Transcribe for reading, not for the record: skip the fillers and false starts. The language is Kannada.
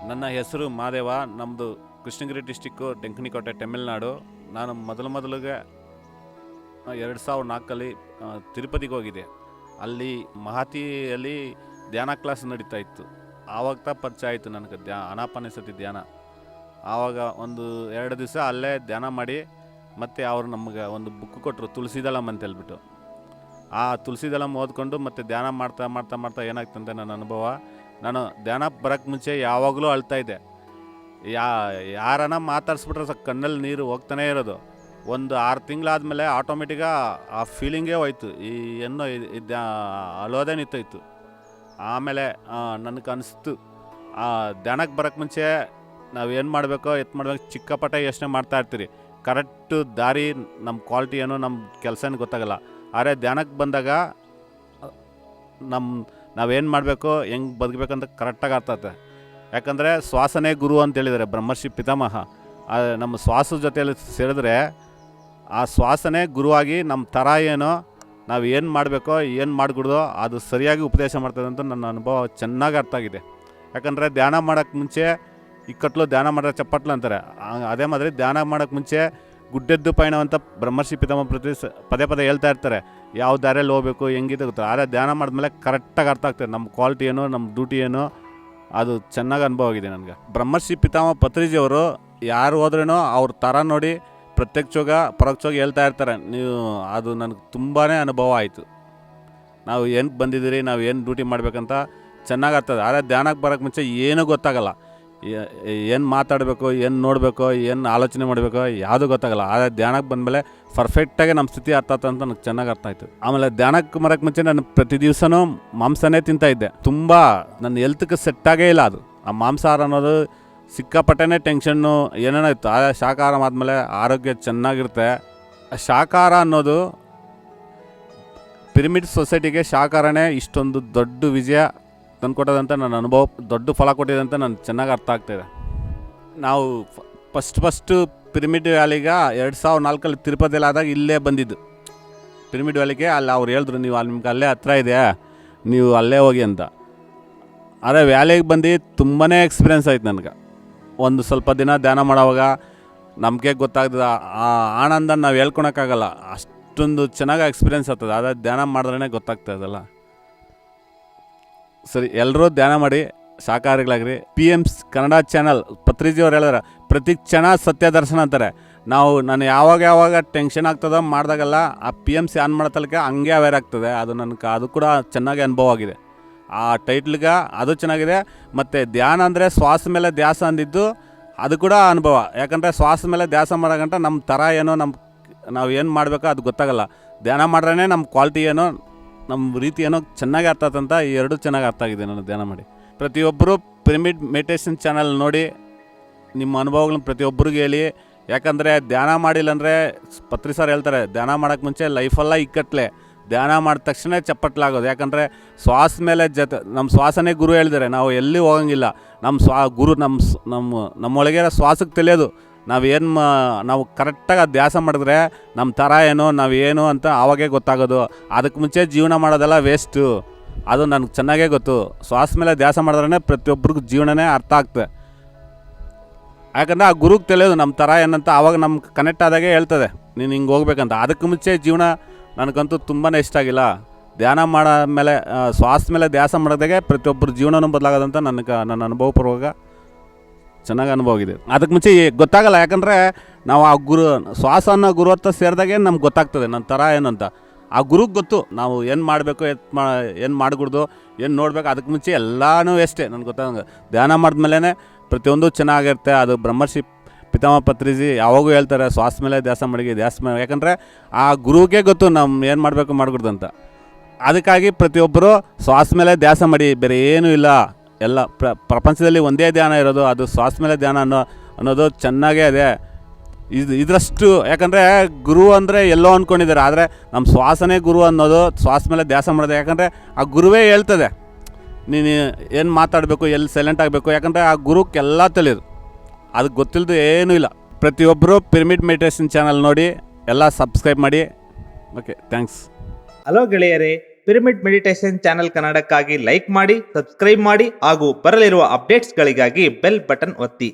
ನನ್ನ ಹೆಸರು ಮಹಾದೇವ. ನಮ್ಮದು ಕೃಷ್ಣಗಿರಿ ಡಿಸ್ಟಿಕ್ಕು, ಡೆಂಕನಿಕೋಟೆ, ತಮಿಳ್ನಾಡು. ನಾನು ಮೊದಲಿಗೆ 2004 ತಿರುಪತಿಗೆ ಹೋಗಿದ್ದೆ. ಅಲ್ಲಿ ಮಹಾತಿಯಲ್ಲಿ ಧ್ಯಾನ ಕ್ಲಾಸ್ ನಡೀತಾ ಇತ್ತು. ಆವಾಗ ಪರಿಚಯ ಆಯಿತು ನನಗೆ ಅನಾಪಾನಸತಿ ಧ್ಯಾನ. ಆವಾಗ ಒಂದು 2 ದಿವಸ ಅಲ್ಲೇ ಧ್ಯಾನ ಮಾಡಿ, ಮತ್ತು ಅವರು ನಮಗೆ ಒಂದು ಬುಕ್ ಕೊಟ್ಟರು, ತುಳಸಿದಳಂ ಅಂತ ಹೇಳ್ಬಿಟ್ಟು. ಆ ತುಳಸಿದಳಂ ಓದ್ಕೊಂಡು ಮತ್ತು ಧ್ಯಾನ ಮಾಡ್ತಾ ಏನಾಗ್ತಂತೆ ನನ್ನ ಅನುಭವ. ನಾನು ಧ್ಯಾನ ಬರೋಕ್ಕೆ ಮುಂಚೆ ಯಾವಾಗಲೂ ಅಳ್ತಾಯಿದ್ದೆ. ಯಾರನ್ನ ಮಾತಾಡಿಸ್ಬಿಟ್ರೆ ಕಣ್ಣಲ್ಲಿ ನೀರು ಹೋಗ್ತಾನೇ ಇರೋದು. ಒಂದು 6 ತಿಂಗಳಾದಮೇಲೆ ಆಟೋಮೆಟಿಕ್ಕಾಗಿ ಆ ಫೀಲಿಂಗೇ ಹೋಯ್ತು. ಅಳೋದೇ ನಿಂತೋಯ್ತು. ಆಮೇಲೆ ನನಗೆ ಅನಿಸ್ತು, ಧ್ಯಾನಕ್ಕೆ ಬರೋಕ್ಕೆ ಮುಂಚೆ ನಾವೇನು ಮಾಡಬೇಕೋ ಚಿಕ್ಕಪಟ್ಟ ಯೋಚನೆ ಮಾಡ್ತಾಯಿರ್ತೀರಿ. ಕರೆಕ್ಟು ದಾರಿ, ನಮ್ಮ ಕ್ವಾಲಿಟಿ ಏನೋ, ನಮ್ಮ ಕೆಲಸ ಏನು ಗೊತ್ತಾಗಲ್ಲ. ಆದರೆ ಧ್ಯಾನಕ್ಕೆ ಬಂದಾಗ ನಾವೇನು ಮಾಡಬೇಕು, ಹೆಂಗೆ ಬದುಕಬೇಕಂತ ಕರೆಕ್ಟಾಗಿ ಅರ್ಥಾಗುತ್ತೆ. ಯಾಕಂದರೆ ಶ್ವಾಸನೇ ಗುರು ಅಂತ ಹೇಳಿದ್ದಾರೆ ಬ್ರಹ್ಮರ್ಷಿ ಪಿತಾಮಹ. ನಮ್ಮ ಶ್ವಾಸದ ಜೊತೆಯಲ್ಲಿ ಸೇರಿದ್ರೆ ಆ ಶ್ವಾಸನೇ ಗುರುವಾಗಿ ನಮ್ಮ ಥರ ಏನೋ, ನಾವು ಏನು ಮಾಡಬೇಕೋ ಏನು ಮಾಡಿಬಿಡ್ದೋ ಅದು ಸರಿಯಾಗಿ ಉಪದೇಶ ಮಾಡ್ತದೆ ಅಂತ ನನ್ನ ಅನುಭವ ಚೆನ್ನಾಗಿ ಅರ್ಥ ಆಗಿದೆ. ಯಾಕಂದರೆ ಧ್ಯಾನ ಮಾಡೋಕ್ಕೆ ಮುಂಚೆ ಇಕ್ಕಟ್ಲು, ಧ್ಯಾನ ಮಾಡಿದ್ರೆ ಚಪ್ಪಟ್ಲು ಅಂತಾರೆ. ಅದೇ ಮಾದರಿ ಧ್ಯಾನ ಮಾಡೋಕ್ಕೆ ಮುಂಚೆ ಗುಡ್ಡೆದ್ದು ಪಯಣ ಅಂತ ಬ್ರಹ್ಮರ್ಷಿ ಪಿತಾಮಹ ಪದೇ ಹೇಳ್ತಾ ಇರ್ತಾರೆ. ಯಾವ ದಾರಿಯಲ್ಲಿ ಹೋಗಬೇಕು, ಹೆಂಗಿದೆ ಗೊತ್ತಾರೆ. ಆದರೆ ಧ್ಯಾನ ಮಾಡಿದ್ಮೇಲೆ ಕರೆಕ್ಟಾಗಿ ಅರ್ಥ ಆಗ್ತದೆ ನಮ್ಮ ಕ್ವಾಲಿಟಿ ಏನೋ, ನಮ್ಮ ಡ್ಯೂಟಿ ಏನೋ. ಅದು ಚೆನ್ನಾಗಿ ಅನುಭವ ಆಗಿದೆ ನನಗೆ. ಬ್ರಹ್ಮರ್ಷಿ ಪಿತಾಮಹ ಪತ್ರಿಜಿಯವರು ಯಾರು ಹೋದ್ರೂ ಅವ್ರ ಥರ ನೋಡಿ ಪರೋಕ್ಷವಾಗಿ ಹೇಳ್ತಾ ಇರ್ತಾರೆ. ಅದು ನನಗೆ ತುಂಬಾ ಅನುಭವ ಆಯಿತು. ನಾವು ಏನು ಬಂದಿದ್ದೀರಿ, ನಾವು ಏನು ಡ್ಯೂಟಿ ಮಾಡಬೇಕಂತ ಚೆನ್ನಾಗಿ ಆಗ್ತದೆ. ಆದರೆ ಧ್ಯಾನಕ್ಕೆ ಬರೋಕ್ಕೆ ಮುಂಚೆ ಏನೂ ಗೊತ್ತಾಗಲ್ಲ. ಏನು ಮಾತಾಡಬೇಕು, ಏನು ನೋಡಬೇಕು, ಏನು ಆಲೋಚನೆ ಮಾಡಬೇಕು, ಯಾವುದೂ ಗೊತ್ತಾಗಲ್ಲ. ಆದರೆ ಧ್ಯಾನಕ್ಕೆ ಬಂದಮೇಲೆ ಪರ್ಫೆಕ್ಟಾಗಿ ನಮ್ಮ ಸ್ಥಿತಿ ಅರ್ಥ ಆಯ್ತು ಅಂತ ನನಗೆ ಚೆನ್ನಾಗಿ ಅರ್ಥ ಆಯಿತು. ಆಮೇಲೆ ಧ್ಯಾನಕ್ಕೆ ಬರೋಕ್ಕೆ ಮುಂಚೆ ನಾನು ಪ್ರತಿ ದಿವಸನೂ ಮಾಂಸನೇ ತಿಂತಾಯಿದ್ದೆ. ತುಂಬ ನನ್ನ ಹೆಲ್ತ್ಗೆ ಸೆಟ್ಟಾಗೇ ಇಲ್ಲ ಅದು. ಆ ಮಾಂಸಾಹಾರ ಅನ್ನೋದು ಸಿಕ್ಕಾಪಟ್ಟೆನೇ ಟೆನ್ಷನ್ನು ಏನೇನೋ ಇತ್ತು. ಆದರೆ ಶಾಕಾಹಾರ ಆದಮೇಲೆ ಆರೋಗ್ಯ ಚೆನ್ನಾಗಿರುತ್ತೆ. ಶಾಕಾಹಾರ ಅನ್ನೋದು ಪಿರಮಿಡ್ ಸೊಸೈಟಿಗೆ ಶಾಕಾಹಾರನೇ ಇಷ್ಟೊಂದು ದೊಡ್ಡ ವಿಜಯ ತಂದುಕೊಟ್ಟದಂತ ನನ್ನ ಅನುಭವ, ದೊಡ್ಡ ಫಲ ಕೊಟ್ಟಿದೆ ಅಂತ ನನಗೆ ಚೆನ್ನಾಗಿ ಅರ್ಥ ಆಗ್ತಾಯಿದೆ. ನಾವು ಫಸ್ಟು ಪಿರಮಿಡ್ ವ್ಯಾಲಿಗೆ 2004 ತಿರುಪತಿಯಲ್ಲಿ ಆದಾಗ ಇಲ್ಲೇ ಬಂದಿದ್ದು ಪಿರಮಿಡ್ ವ್ಯಾಲಿಗೆ. ಅಲ್ಲಿ ಅವ್ರು ಹೇಳಿದ್ರು, ನೀವು ಅಲ್ಲಿ ನಿಮ್ಗೆ ಅಲ್ಲೇ ಹತ್ರ ಇದೆ, ನೀವು ಅಲ್ಲೇ ಹೋಗಿ ಅಂತ. ಆದರೆ ವ್ಯಾಲಿಗೆ ಬಂದು ತುಂಬಾ ಎಕ್ಸ್ಪೀರಿಯೆನ್ಸ್ ಆಯ್ತು ನನಗೆ. ಒಂದು ಸ್ವಲ್ಪ ದಿನ ಧ್ಯಾನ ಮಾಡೋವಾಗ ನಮಗೆ ಗೊತ್ತಾಗ್ತದೆ. ಆ ಆನಂದ ನಾವು ಹೇಳ್ಕೊಳಕ್ಕಾಗಲ್ಲ, ಅಷ್ಟೊಂದು ಚೆನ್ನಾಗಿ ಎಕ್ಸ್ಪೀರಿಯೆನ್ಸ್ ಆಗ್ತದೆ. ಆದರೆ ಧ್ಯಾನ ಮಾಡಿದ್ರೇ ಗೊತ್ತಾಗ್ತದಲ್ಲ. ಸರಿ, ಎಲ್ಲರೂ ಧ್ಯಾನ ಮಾಡಿ, ಶಾಕಾಹಾರಿಗಳಾಗ್ರಿ. PMS ಕನ್ನಡ ಚಾನಲ್ ಪತ್ರಿಜಿಯವ್ರು ಹೇಳಿದಾರೆ, ಪ್ರತಿ ಕ್ಷಣ ಸತ್ಯ ದರ್ಶನ ಅಂತಾರೆ. ನಾನು ಯಾವಾಗ ಟೆನ್ಷನ್ ಆಗ್ತದೋ ಮಾಡಿದಾಗಲ್ಲ ಆ PMS ಆನ್ ಮಾಡೋ ತನಕ ಹಂಗೆ ಅವೇರ್ ಆಗ್ತದೆ. ಅದು ಕೂಡ ಚೆನ್ನಾಗಿ ಅನುಭವ ಆಗಿದೆ. ಆ ಟೈಟ್ಲ್ಗೆ ಅದು ಚೆನ್ನಾಗಿದೆ. ಮತ್ತು ಧ್ಯಾನ ಅಂದರೆ ಶ್ವಾಸ ಮೇಲೆ ಧ್ಯಾಸ ಅಂದಿದ್ದು ಅದು ಕೂಡ ಅನುಭವ. ಯಾಕಂದರೆ ಶ್ವಾಸ ಮೇಲೆ ಧ್ಯಾಸ ಮಾಡೋಗಂಟ ನಮ್ಮ ಥರ ಏನೋ, ನಾವು ಏನು ಮಾಡಬೇಕೋ ಅದು ಗೊತ್ತಾಗಲ್ಲ. ಧ್ಯಾನ ಮಾಡ್ರೇ ನಮ್ಮ ಕ್ವಾಲಿಟಿ ಏನೋ, ನಮ್ಮ ರೀತಿ ಏನೋ ಚೆನ್ನಾಗಿ ಅರ್ಥ ಆತಂತ. ಈ ಎರಡೂ ಚೆನ್ನಾಗಿ ಅರ್ಥ ಆಗಿದೆ ನಾನು ಧ್ಯಾನ ಮಾಡಿ. ಪ್ರತಿಯೊಬ್ಬರು ಪಿರಮಿಡ್ ಮೆಡಿಟೇಷನ್ ಚಾನಲ್ ನೋಡಿ ನಿಮ್ಮ ಅನುಭವಗಳನ್ನ ಪ್ರತಿಯೊಬ್ಬರಿಗೆ ಹೇಳಿ. ಯಾಕಂದರೆ ಧ್ಯಾನ ಮಾಡಿಲ್ಲ ಅಂದರೆ ಪತ್ರಿ ಸರ್ ಹೇಳ್ತಾರೆ, ಧ್ಯಾನ ಮಾಡೋಕ್ಕೆ ಮುಂಚೆ ಲೈಫೆಲ್ಲ ಇಕ್ಕಟ್ಲೆ, ಧ್ಯಾನ ಮಾಡಿದ ತಕ್ಷಣ ಚಪ್ಪಟ್ಲಾಗೋದು. ಯಾಕಂದರೆ ಶ್ವಾಸ ಮೇಲೆ ನಮ್ಮ ಶ್ವಾಸನೇ ಗುರು ಹೇಳಿದ್ದಾರೆ. ನಾವು ಎಲ್ಲಿ ಹೋಗಂಗಿಲ್ಲ. ನಮ್ಮ ಗುರು ನಮ್ಮೊಳಗೆ ಶ್ವಾಸಕ್ಕೆ ತಿಳಿಯೋದು. ನಾವು ಕರೆಕ್ಟಾಗಿ ಅದು ಧ್ಯಾಸ ಮಾಡಿದ್ರೆ ನಮ್ಮ ಥರ ಏನೋ, ನಾವೇನು ಅಂತ ಆವಾಗೇ ಗೊತ್ತಾಗೋದು. ಅದಕ್ಕೆ ಮುಂಚೆ ಜೀವನ ಮಾಡೋದೆಲ್ಲ ವೇಸ್ಟು. ಅದು ನನಗೆ ಚೆನ್ನಾಗೇ ಗೊತ್ತು. ಶ್ವಾಸ ಮೇಲೆ ಧ್ಯಾಸ ಮಾಡಿದ್ರೇ ಪ್ರತಿಯೊಬ್ಬರಿಗೂ ಜೀವನನೇ ಅರ್ಥ ಆಗ್ತದೆ. ಯಾಕಂದರೆ ಆ ಗುರುಗೆ ತಿಳಿಯೋದು ನಮ್ಮ ಥರ ಏನಂತ. ಆವಾಗ ನಮ್ಗೆ ಕನೆಕ್ಟ್ ಆದಾಗೆ ಹೇಳ್ತದೆ, ನೀನು ಹಿಂಗೆ ಹೋಗ್ಬೇಕಂತ. ಅದಕ್ಕೆ ಮುಂಚೆ ಜೀವನ ನನಗಂತೂ ತುಂಬಾ ಇಷ್ಟ ಆಗಿಲ್ಲ. ಧ್ಯಾನ ಮಾಡೋ ಮೇಲೆ, ಶ್ವಾಸ ಮೇಲೆ ಧ್ಯಾಸ ಮಾಡೋದಾಗೆ ಪ್ರತಿಯೊಬ್ಬರು ಜೀವನನೂ ಬದಲಾಗೋದಂತ ನನ್ನ ಅನುಭವಪೂರ್ವಕ ಚೆನ್ನಾಗಿ ಅನುಭವ ಆಗಿದೆ. ಅದಕ್ಕೆ ಮುಂಚೆ ಗೊತ್ತಾಗಲ್ಲ. ಯಾಕಂದರೆ ನಾವು ಆ ಶ್ವಾಸ ಅನ್ನೋ ಗುರು ಹತ್ರ ಸೇರಿದಾಗೆ ನಮ್ಗೆ ಗೊತ್ತಾಗ್ತದೆ ನನ್ನ ಥರ ಏನು ಅಂತ. ಆ ಗುರುಗೆ ಗೊತ್ತು ನಾವು ಏನು ಮಾಡಬೇಕು, ಏನು ಮಾಡಕೂಡ್ದು, ಏನು ನೋಡಬೇಕು. ಅದಕ್ಕೆ ಮುಂಚೆ ಎಲ್ಲನೂ ಅಷ್ಟೇ ನನಗೆ ಗೊತ್ತಾಗ. ಧ್ಯಾನ ಮಾಡಿದ್ಮೇಲೆ ಪ್ರತಿಯೊಂದು ಚೆನ್ನಾಗಿರುತ್ತೆ. ಅದು ಬ್ರಹ್ಮರ್ಷಿ ಪಿತಾಮಹ ಪತ್ರಿಜಿ ಯಾವಾಗೂ ಹೇಳ್ತಾರೆ, ಶ್ವಾಸ ಮೇಲೆ ಧ್ಯಾಸ ಮಾಡಿ. ಯಾಕಂದರೆ ಆ ಗುರುಗೆ ಗೊತ್ತು ನಮ್ಮ ಏನು ಮಾಡಬೇಕು ಮಾಡಕೂಡ್ದು ಅಂತ. ಅದಕ್ಕಾಗಿ ಪ್ರತಿಯೊಬ್ಬರು ಶ್ವಾಸ ಮೇಲೆ ಧ್ಯಾಸ ಮಾಡಿ, ಬೇರೆ ಏನೂ ಇಲ್ಲ. ಎಲ್ಲ ಪ್ರಪಂಚದಲ್ಲಿ ಒಂದೇ ಧ್ಯಾನ ಇರೋದು, ಅದು ಶ್ವಾಸ ಮೇಲೆ ಧ್ಯಾನ ಅನ್ನೋದು ಚೆನ್ನಾಗೇ ಇದೆ. ಇದರಷ್ಟು, ಯಾಕಂದರೆ ಗುರು ಅಂದರೆ ಎಲ್ಲೋ ಅಂದ್ಕೊಂಡಿದ್ದಾರೆ. ಆದರೆ ನಮ್ಮ ಶ್ವಾಸನೇ ಗುರು ಅನ್ನೋದು, ಶ್ವಾಸ ಮೇಲೆ ಧ್ಯಾಸ ಮಾಡೋದು. ಯಾಕಂದರೆ ಆ ಗುರುವೇ ಹೇಳ್ತದೆ ನೀನು ಏನು ಮಾತಾಡಬೇಕು, ಎಲ್ಲಿ ಸೈಲೆಂಟ್ ಆಗಬೇಕು. ಯಾಕಂದರೆ ಆ ಗುರುಕ್ಕೆಲ್ಲ ತಿಳಿಯೋದು. ಅದಕ್ಕೆ ಗೊತ್ತಿಲ್ಲದು ಏನೂ ಇಲ್ಲ. ಪ್ರತಿಯೊಬ್ಬರು ಪಿರಮಿಡ್ ಮೆಡಿಟೇಷನ್ ಚಾನಲ್ ನೋಡಿ ಎಲ್ಲ ಸಬ್ಸ್ಕ್ರೈಬ್ ಮಾಡಿ. Okay, thanks. ಹಲೋ ಗೆಳೆಯರೇ, ಪಿರಮಿಡ್ ಮೆಡಿಟೇಷನ್ ಚಾನೆಲ್ ಕನ್ನಡಕ್ಕಾಗಿ ಲೈಕ್ ಮಾಡಿ, ಸಬ್ಸ್ಕ್ರೈಬ್ ಮಾಡಿ ಹಾಗೂ ಬರಲಿರುವ ಅಪ್ಡೇಟ್ಸ್ಗಳಿಗಾಗಿ ಬೆಲ್ ಬಟನ್ ಒತ್ತಿ.